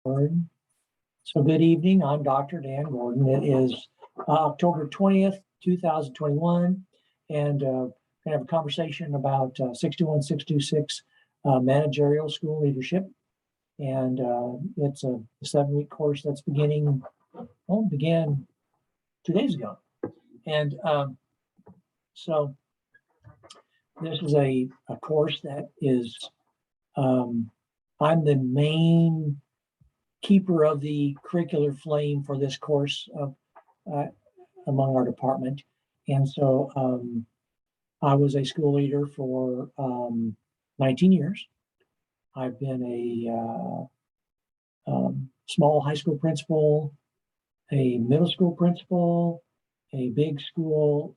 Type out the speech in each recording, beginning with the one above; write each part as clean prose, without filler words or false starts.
Gordon. So good evening, I'm Dr. Dan Gordon. It is October 20th, 2021, and we're going to have a conversation about 62626 Managerial School Leadership. And it's a 7-week course that's began 2 days ago. And so this is a course that is, I'm the main keeper of the curricular flame for this course among our department. And so I was a school leader for 19 years. I've been a small high school principal, a middle school principal, a big school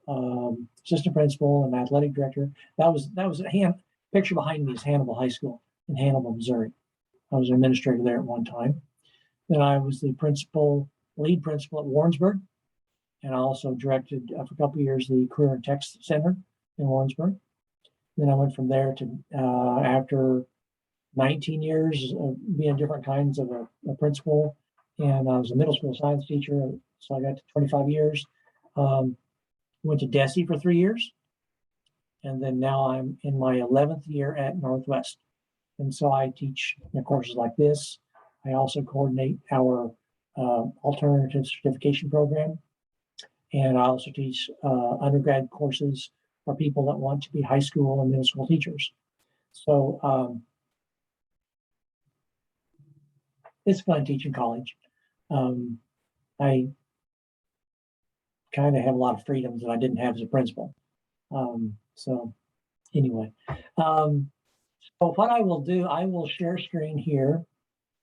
assistant principal, and athletic director. That was a picture behind me is Hannibal High School in Hannibal, Missouri. I was an administrator there at one time. Then I was the lead principal at Warrensburg, and I also directed for a couple of years the Career and Tech Center in Warrensburg. Then I went from there to after 19 years of being different kinds of a principal, and I was a middle school science teacher, so I got to 25 years. Went to DESE for 3 years, and then now I'm in my 11th year at Northwest. And so I teach courses like this. I also coordinate our alternative certification program, and I also teach undergrad courses for people that want to be high school and middle school teachers. So it's fun teaching college. I kind of have a lot of freedoms that I didn't have as a principal. So anyway, so what I will do, I will share screen here.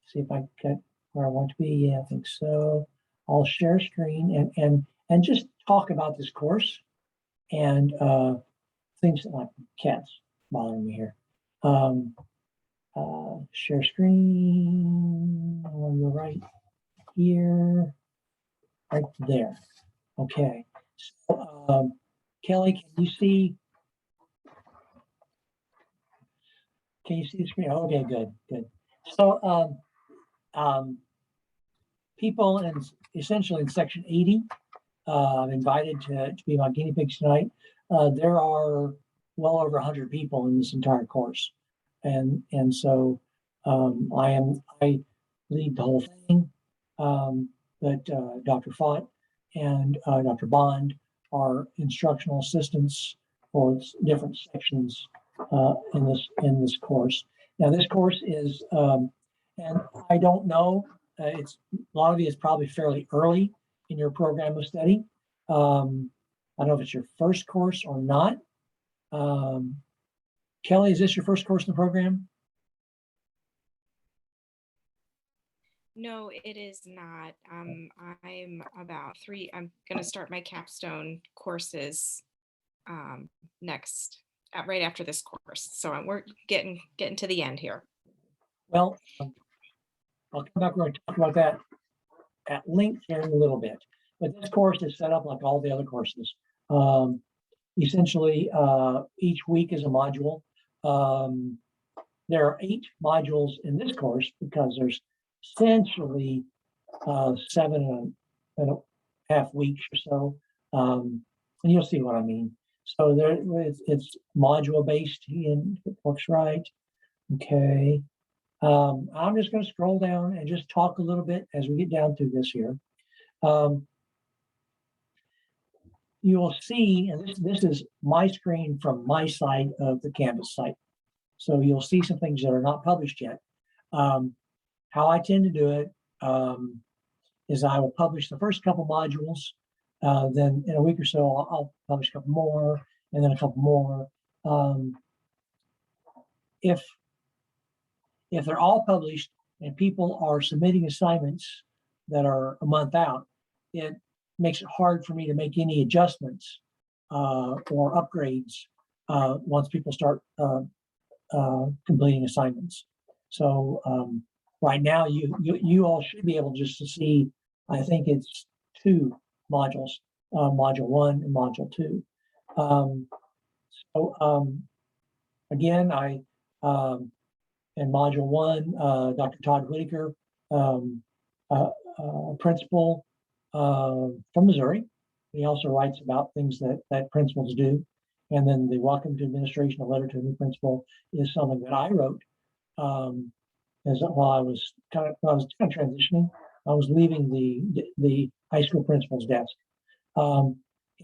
See if I get where I want to be. Yeah, I think so. I'll share screen and just talk about this course and things like cats bothering me here. Share screen on the right here, right there. Okay. So, Kelly, can you see the screen? Okay, good. So, people essentially in section 80, I'm invited to be my guinea pigs tonight. There are well over 100 people in this entire course, and so I lead the whole thing. But Dr. Fott and Dr. Bond are instructional assistants for different sections in this course. Now, this course is, and I don't know, a lot of you is probably fairly early in your program of study. I don't know if it's your first course or not. Kelly, is this your first course in the program? No, it is not. I'm about I'm going to start my capstone courses next, right after this course. So we're getting to the end here. Well, I'll come back and talk about that at length here in a little bit. But this course is set up like all the other courses. Essentially, each week is a module. There are 8 modules in this course because there's essentially 7.5 weeks or so. And you'll see what I mean. So it's module based, and it works right. Okay. I'm just going to scroll down and just talk a little bit as we get down through this here. You will see, and this is my screen from my side of the Canvas site. So you'll see some things that are not published yet. How I tend to do it is I will publish the first couple modules, then in a week or so I'll publish a couple more, and then a couple more. If they're all published and people are submitting assignments that are a month out, it makes it hard for me to make any adjustments or upgrades once people start completing assignments. So right now, you all should be able just to see, I think it's 2 modules, module 1 and module 2. Again, in module 1, Dr. Todd Whitaker a principal from Missouri. He also writes about things that principals do. And then the welcome to administration, a letter to a new principal, is something that I wrote as while I was kind of transitioning. I was leaving the high school principal's desk.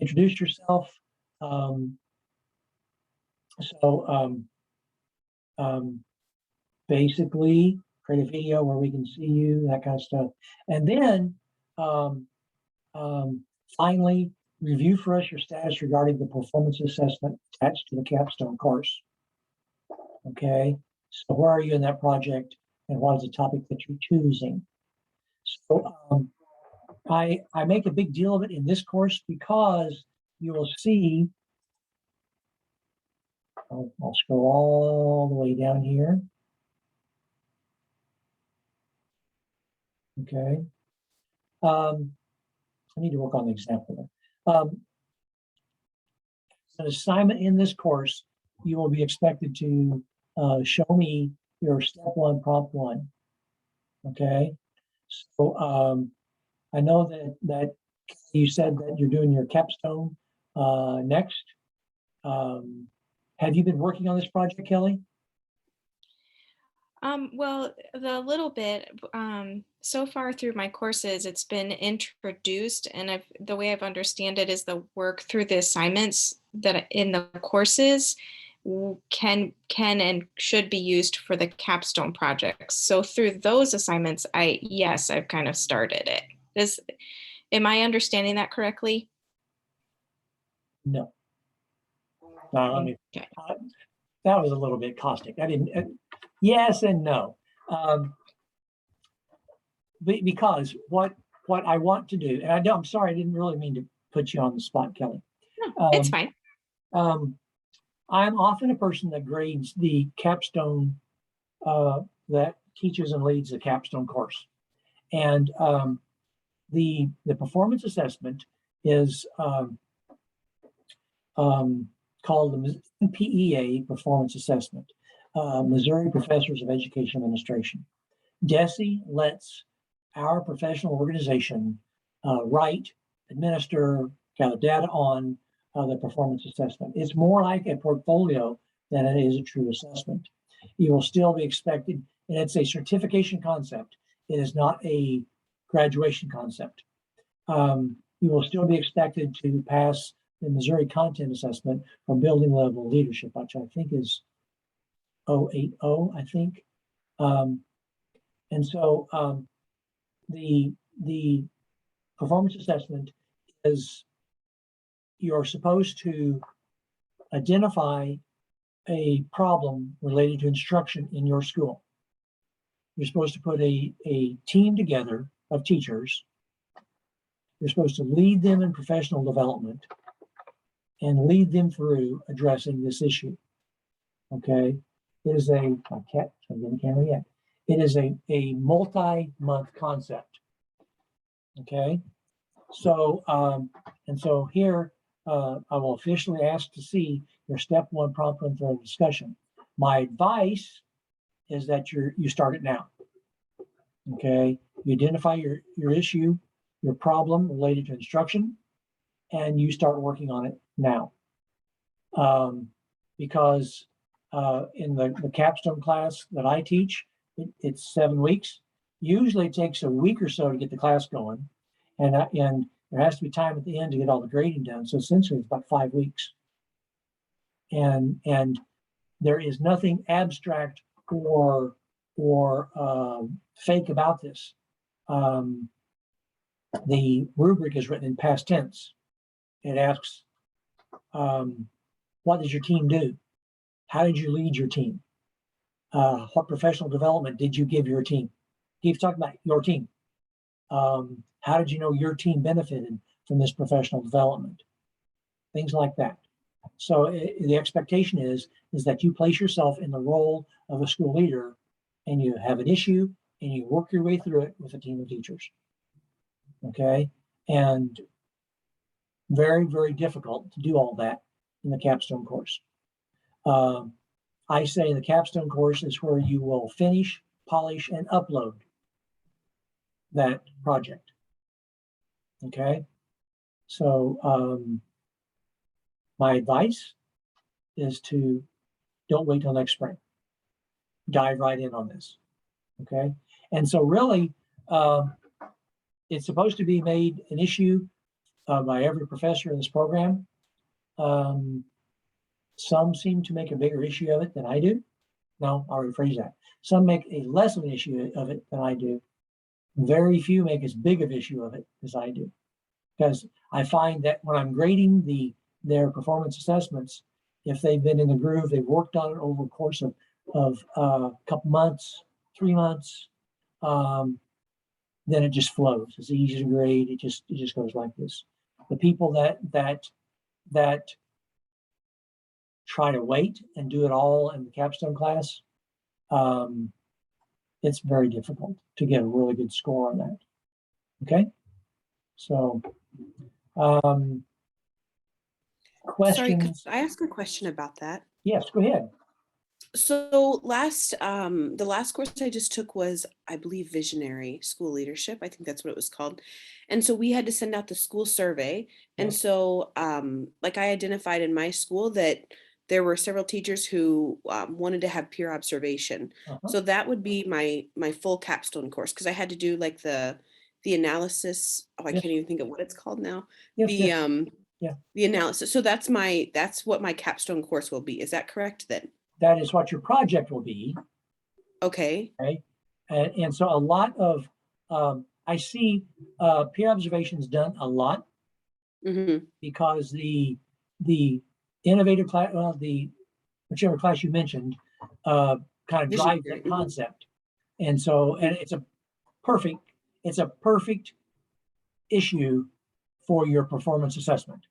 Introduce yourself. Um, so basically, create a video where we can see you, that kind of stuff, and then um, finally review for us your status regarding the performance assessment attached to the capstone course. Okay, so where are you in that project, and what is the topic that you're choosing? So I make a big deal of it in this course because you will see. I'll scroll all the way down here. Okay. I need to work on the example there. An assignment in this course, you will be expected to show me your step one, prompt one. Okay. So I know that you said that you're doing your capstone next. Have you been working on this project, Kelly? Well, the little bit, so far through my courses, it's been introduced, and the way I've understand it is the work through the assignments that in the courses can and should be used for the capstone projects. So through those assignments, yes, I've kind of started it. Am I understanding that correctly? No. Let me. Okay. That was a little bit caustic. I didn't. Yes and no. Because what I want to do, and I'm sorry, I didn't really mean to put you on the spot, Kelly. No, it's fine. I'm often a person that grades the capstone, that teaches and leads the capstone course, and the performance assessment is called the PEA performance assessment, Missouri Professors of Education Administration. DESE lets our professional organization write, administer, gather data on the performance assessment. It's more like a portfolio than it is a true assessment. You will still be expected, and it's a certification concept. It is not a graduation concept. You will still be expected to pass the Missouri content assessment for building level leadership, which I think is 080, I think. And so the performance assessment is you're supposed to identify a problem related to instruction in your school. You're supposed to put a team together of teachers. You're supposed to lead them in professional development and lead them through addressing this issue. Okay, it is I can't get the camera yet. It is a multi-month concept. Okay, so and so here I will officially ask to see your step one prompt one for discussion. My advice is that you start it now. Okay, you identify your issue, your problem related to instruction, and you start working on it now. Because in the capstone class that I teach, it's 7 weeks. Usually it takes a week or so to get the class going, and there has to be time at the end to get all the grading done. So essentially it's about 5 weeks. And there is nothing abstract or fake about this. The rubric is written in past tense. It asks, what does your team do? How did you lead your team? What professional development did you give your team? Keep talking about your team. How did you know your team benefited from this professional development? Things like that. So the expectation is that you place yourself in the role of a school leader, and you have an issue and you work your way through it with a team of teachers. Okay, and very, very difficult to do all that in the capstone course. I say the capstone course is where you will finish, polish, and upload. that project. Okay. So my advice is to don't wait till next spring. Dive right in on this. Okay. And so really, it's supposed to be made an issue by every professor in this program. Some seem to make a bigger issue of it than I do. No, I'll rephrase that. Some make a less of an issue of it than I do. Very few make as big of an issue of it as I do. Because I find that when I'm grading their performance assessments, if they've been in the groove, they've worked on it over the course of a couple months, 3 months, then it just flows. It's easy to grade. It just goes like this. The people that try to wait and do it all in the capstone class, it's very difficult to get a really good score on that. Okay, so Sorry, could questions? I ask a question about that? Yes, go ahead. So the last course I just took was, I believe, Visionary School Leadership. I think that's what it was called. And so we had to send out the school survey. And Yes. so like I identified in my school that there were several teachers who wanted to have peer observation. Uh-huh. So that would be my full capstone course, because I had to do like the analysis. Oh, I Yes. can't even think of what it's called now. Yes, The yes. Yeah. the analysis. So that's what my capstone course will be. Is that correct then? That is what your project will be. Okay. Okay. And so a lot of, I see peer observations done a lot Mm-hmm. because the innovative class, well, whichever class you mentioned, kind of drives Visionary. that concept. And so, and it's a perfect issue for your performance assessment.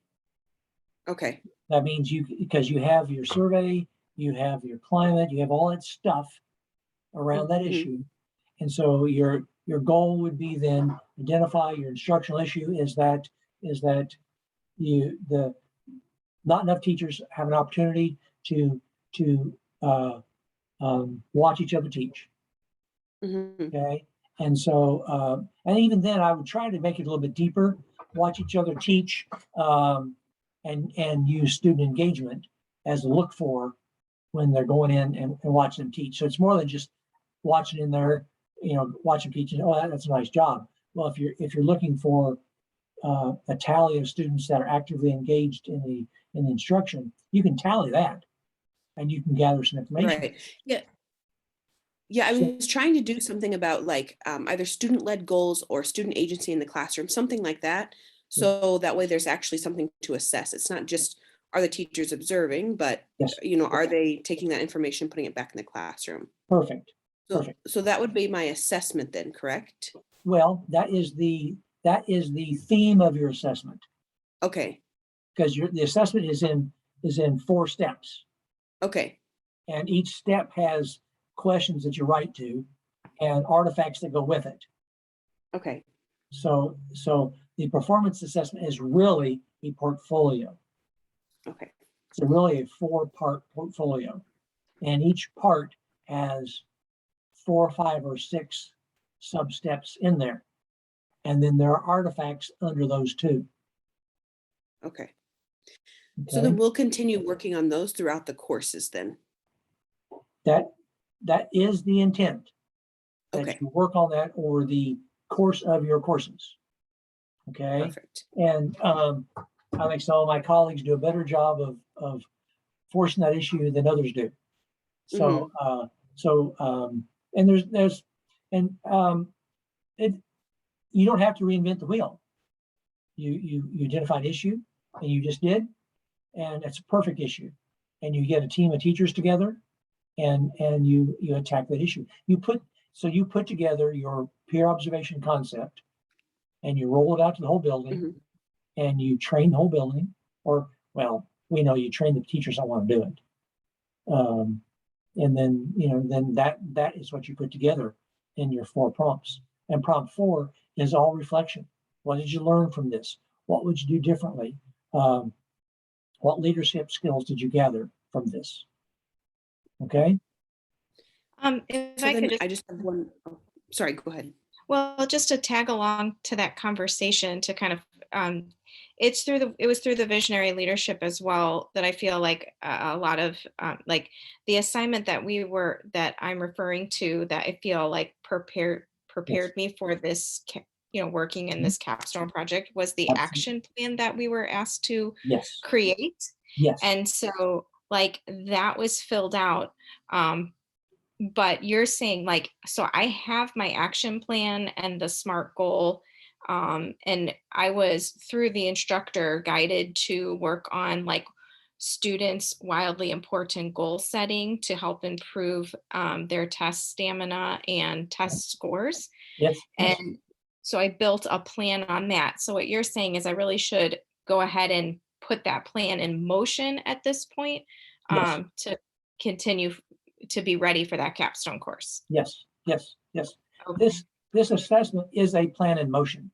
Okay. That means because you have your survey, you have your climate, you have all that stuff around that Mhm. issue. And so your goal would be then identify your instructional issue is that not enough teachers have an opportunity to watch each other teach. Mhm. Okay. And so, and even then, I would try to make it a little bit deeper, watch each other teach, and use student engagement as a look for when they're going in and watch them teach. So it's more than just watching in there, watching teaching. Oh, that's a nice job. Well, if you're looking for a tally of students that are actively engaged in the instruction, you can tally that, and you can gather some information. Right. Yeah. Yeah, I So, was trying to do something about like either student-led goals or student agency in the classroom, something like that. So that way there's actually something to assess. It's not just, are the teachers observing, but yes, are they taking that information, putting it back in the classroom? perfect, So, perfect. so that would be my assessment then, correct? Well, that is the theme of your assessment, Okay. because the assessment is in 4 steps, Okay. and each step has questions that you write to and artifacts that go with it. Okay. So the performance assessment is really a portfolio. Okay. It's really a 4-part portfolio, and each part has 4 or 5 or 6 sub steps in there, and then there are artifacts under those too. Okay. Okay? So then we'll continue working on those throughout the courses then. That is the intent. That Okay. you work on that over the course of your courses. Okay. Perfect. And I think some of my colleagues do a better job of forcing that issue than others do. So and there's and it you don't have to reinvent the wheel. You identify an issue, and you just did, and it's a perfect issue, and you get a team of teachers together, and you attack that issue. You put together your peer observation concept, and you roll it out to the whole building, Mhm. and you train the whole building, or well, we know you train the teachers that want to do it. And then then that is what you put together in your 4 prompts. And prompt 4 is all reflection. What did you learn from this? What would you do differently? What leadership skills did you gather from this? Okay. If So I then could just, I just have one. Oh, sorry, go ahead. Well, just to tag along to that conversation to kind of, it was through the visionary leadership as well that I feel like a lot of, like the assignment that I'm referring to, that I feel like Yes. prepared me for this, working in Mhm. this capstone project, was the Absolutely. action plan that we were asked to Yes. create. Yes. And so like that was filled out. But you're saying like, so I have my action plan and the SMART goal. And I was through the instructor guided to work on like students' wildly important goal setting to help improve their test stamina and test scores. Yes. Yes. And so I built a plan on that. So what you're saying is I really should go ahead and put that plan in motion at this point, Yes. to continue to be ready for that capstone course. Yes. Yes. Yes. Okay. This assessment is a plan in motion.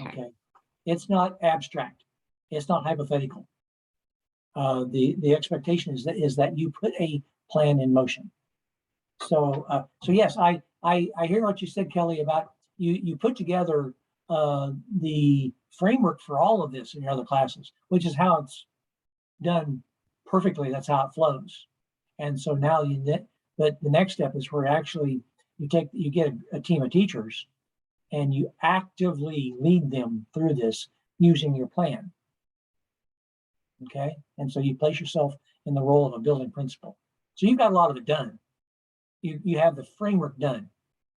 Okay. Okay. It's not abstract. It's not hypothetical. The expectation is that you put a plan in motion. So yes, I hear what you said, Kelly, about you put together the framework for all of this in your other classes, which is how it's done perfectly. That's how it flows. And so now but the next step is where actually you get a team of teachers and you actively lead them through this using your plan. Okay. And so you place yourself in the role of a building principal. So you've got a lot of it done. You have the framework done.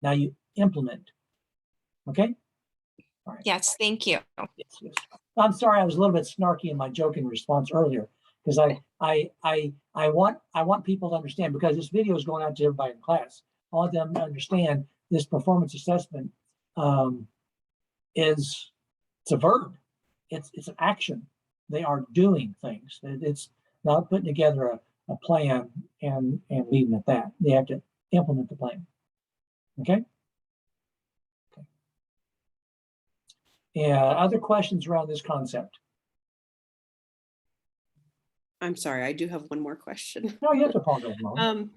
Now you implement. Okay. All right. Yes, thank you. Yes, yes. I'm sorry, I was a little bit snarky in my joking response earlier because I want people to understand, because this video is going out to everybody in class. I want them to understand this performance assessment is it's a verb. It's an action. They are doing things. It's not putting together a plan and leaving it at that. They have to implement the plan. Okay. Okay. Yeah. Other questions around this concept? I'm sorry, I do have one more question. No, you have to apologize, Mom.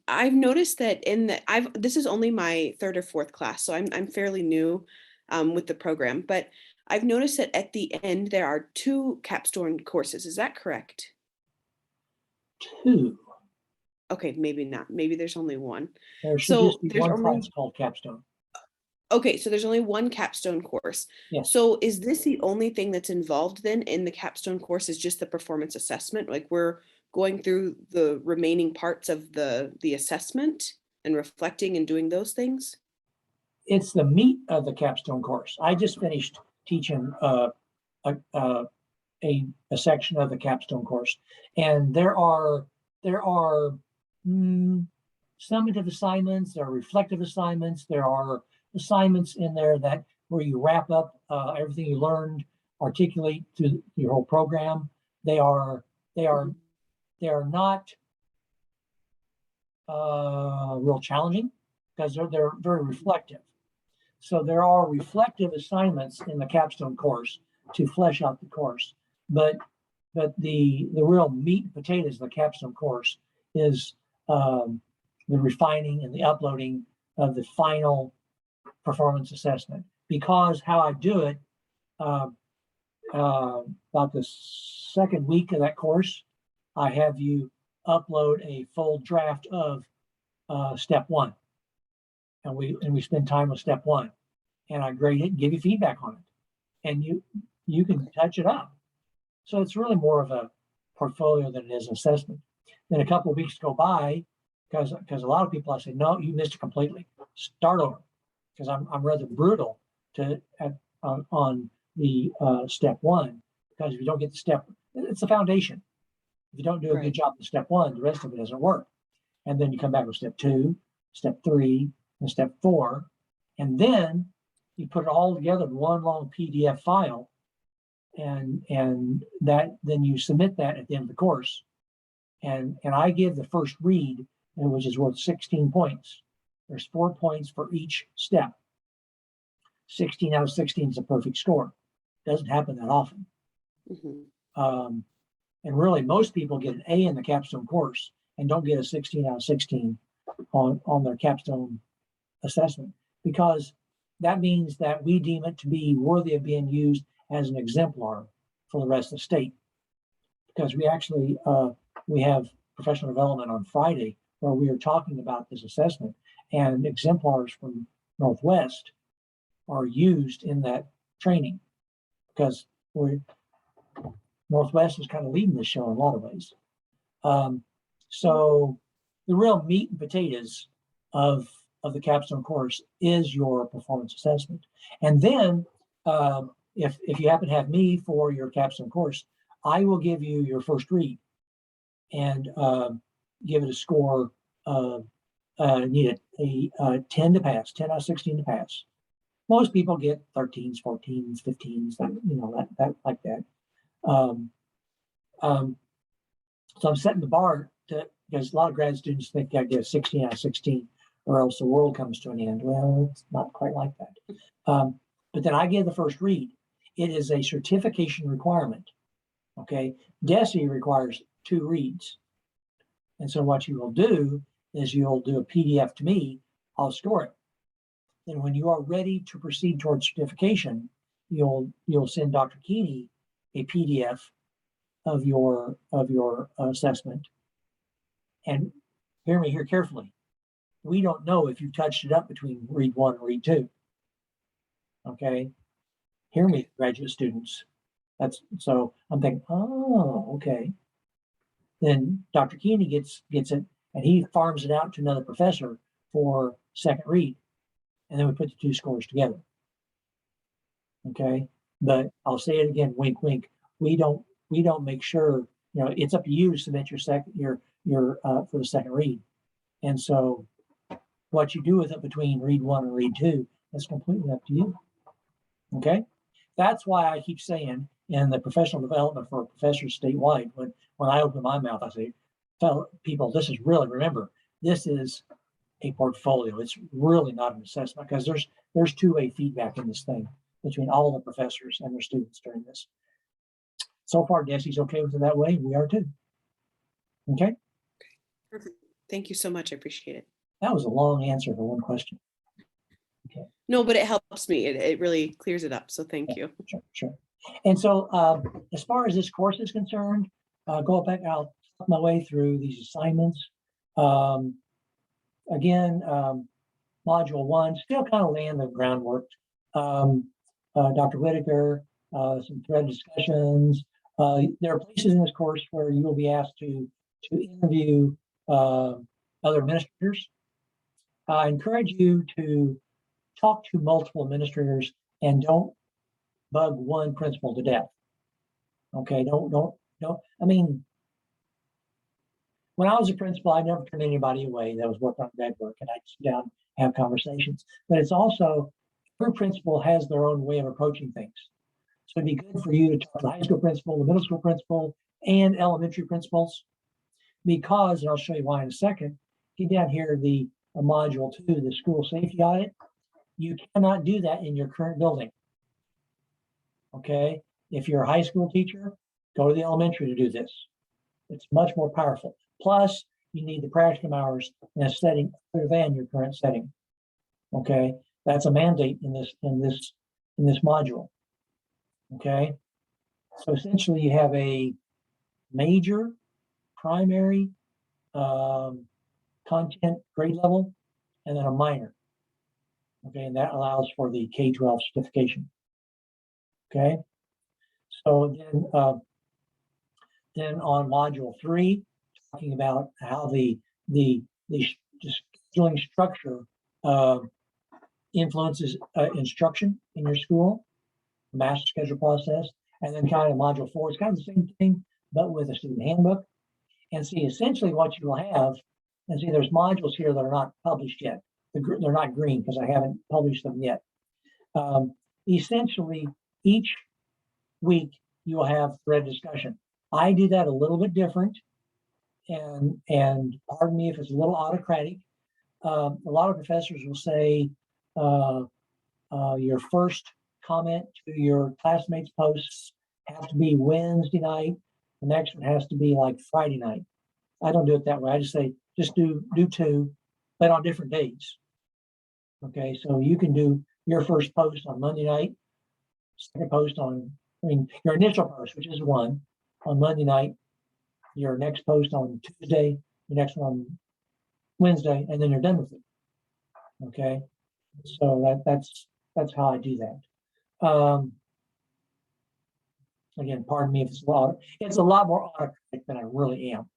I've noticed that this is only my third or fourth class, so I'm fairly new with the program, but I've noticed that at the end there are 2 capstone courses. Is that correct? 2. Okay, maybe not. Maybe there's only one. There should So just be there's one only class called capstone. Okay, so there's only one capstone course. Yes. So is this the only thing that's involved then in the capstone course, is just the performance assessment? Like we're going through the remaining parts of the assessment and reflecting and doing those things? It's the meat of the capstone course. I just finished teaching a, a section of the capstone course, and there are summative assignments, there are reflective assignments, there are assignments in there that where you wrap up everything you learned, articulate to your whole program. They are Mhm. not real challenging because they're very reflective. So there are reflective assignments in the capstone course to flesh out the course, but the real meat and potatoes of the capstone course is the refining and the uploading of the final performance assessment. Because how I do it, uh, about the second week of that course, I have you upload a full draft of step 1, and we spend time with step 1, and I grade it and give you feedback on it, and you can touch it up. So it's really more of a portfolio than it is an assessment. Then a couple of weeks go by, because a lot of people, I say, no, you missed it completely. Start over, because I'm rather brutal on the step 1, because if you don't get the step, it's the foundation. If you don't do a good Right. job with step 1, the rest of it doesn't work. And then you come back with step 2, step 3, and step 4, and then you put it all together in one long PDF file, and that then you submit that at the end of the course, and I give the first read, which is worth 16 points. There's 4 points for each step. 16 out of 16 is a perfect score. Doesn't happen that often. Mhm. And really, most people get an A in the capstone course and don't get a 16 out of 16 on their capstone assessment, because that means that we deem it to be worthy of being used as an exemplar for the rest of the state. Because we actually, we have professional development on Friday where we are talking about this assessment, and exemplars from Northwest are used in that training, because Northwest is kind of leading the show in a lot of ways. So the real meat and potatoes of the capstone course is your performance assessment. And then if you happen to have me for your capstone course, I will give you your first read and give it a score of need a 10 to pass, 10 out of 16 to pass. Most people get 13s, 14s, 15s, that like that. So I'm setting the bar because a lot of grad students think I get a 16 out of 16 or else the world comes to an end. Well, it's not quite like that. But then I give the first read. It is a certification requirement. Okay, DESE requires 2 reads. And so what you will do is you'll do a PDF to me, I'll score it. Then when you are ready to proceed towards certification, you'll send Dr. Keeney a PDF of your assessment. And hear me here carefully. We don't know if you touched it up between read 1 and read 2. Okay, hear me, graduate students. So I'm thinking, oh, okay. Then Dr. Keeney gets it, and he farms it out to another professor for second read, and then we put the 2 scores together. Okay, but I'll say it again, wink, wink. We don't make sure. It's up to you to submit your for the second read, and so what you do with it between read 1 and read 2 is completely up to you. Okay, that's why I keep saying in the professional development for professors statewide, when I open my mouth, I say, tell people, this is really, remember, this is a portfolio. It's really not an assessment, because there's two-way feedback in this thing between all the professors and their students during this. So far, DESE's okay with it that way. We are too. Okay. Perfect. Thank you so much. I appreciate it. That was a long answer for one question. Okay. No, but it helps me. It really clears it up. So thank you. Sure. And so as far as this course is concerned, go back, I'll talk my way through these assignments. Again, module 1, still kind of laying the groundwork. Dr. Whitaker, some thread discussions. There are places in this course where you will be asked to interview other administrators. I encourage you to talk to multiple administrators and don't bug one principal to death. Okay, don't. I mean, when I was a principal, I never turned anybody away that was working on grad work, and I'd sit down and have conversations. But it's also, every principal has their own way of approaching things. So it'd be good for you to talk to the high school principal, the middle school principal, and elementary principals, because, and I'll show you why in a second, get down here, the module 2, the school safety audit. You cannot do that in your current building. Okay, if you're a high school teacher, go to the elementary to do this. It's much more powerful. Plus, you need the practicum hours in a setting other than your current setting. Okay, that's a mandate in this module. Okay, so essentially you have a major, primary content grade level, and then a minor. Okay, and that allows for the K-12 certification. Okay, so then on module 3, talking about how the scheduling structure influences instruction in your school, the master schedule process, and then kind of module 4 is kind of the same thing, but with a student handbook. And see, essentially what you will have, and see, there's modules here that are not published yet. They're not green because I haven't published them yet. Essentially, each week you will have thread discussion. I do that a little bit different, and pardon me if it's a little autocratic. A lot of professors will say your first comment to your classmates' posts have to be Wednesday night. The next one has to be like Friday night. I don't do it that way. I just say, just do 2, but on different days. Okay, so you can do your first post on Monday night, second post on, your initial post, which is one, on Monday night, your next post on Tuesday, the next one Wednesday, and then you're done with it. Okay, so that's how I do that. Again, pardon me if it's a lot more autocratic than I really am.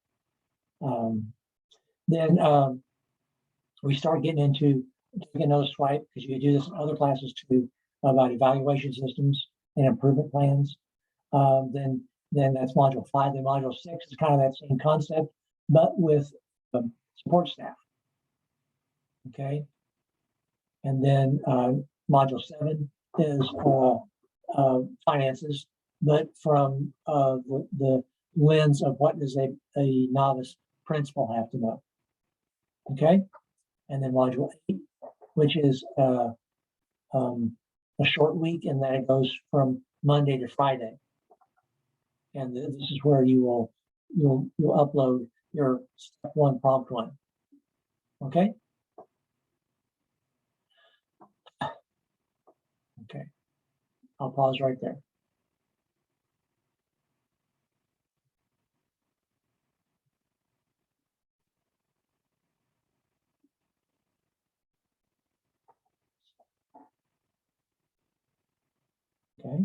Then we start getting into taking another swipe, because you do this in other classes too, about evaluation systems and improvement plans. Then that's module 5. Then module 6 is kind of that same concept, but with support staff. Okay. And then module 7 is finances, but from the lens of what does a novice principal have to know. Okay. And then module 8, which is a short week, and then it goes from Monday to Friday. And this is where you'll upload your step 1 prompt 1. Okay. Okay. I'll pause right there. Okay.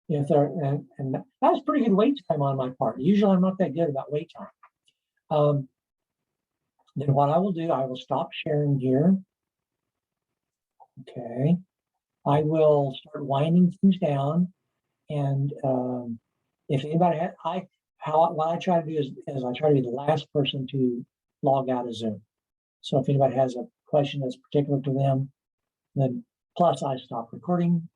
If there, and that's pretty good wait time on my part. Usually I'm not that good about wait time. Then what I will do, I will stop sharing here. Okay. I will start winding things down. And if anybody what I try to do is I try to be the last person to log out of Zoom. So if anybody has a question that's particular to them, then plus I stop recording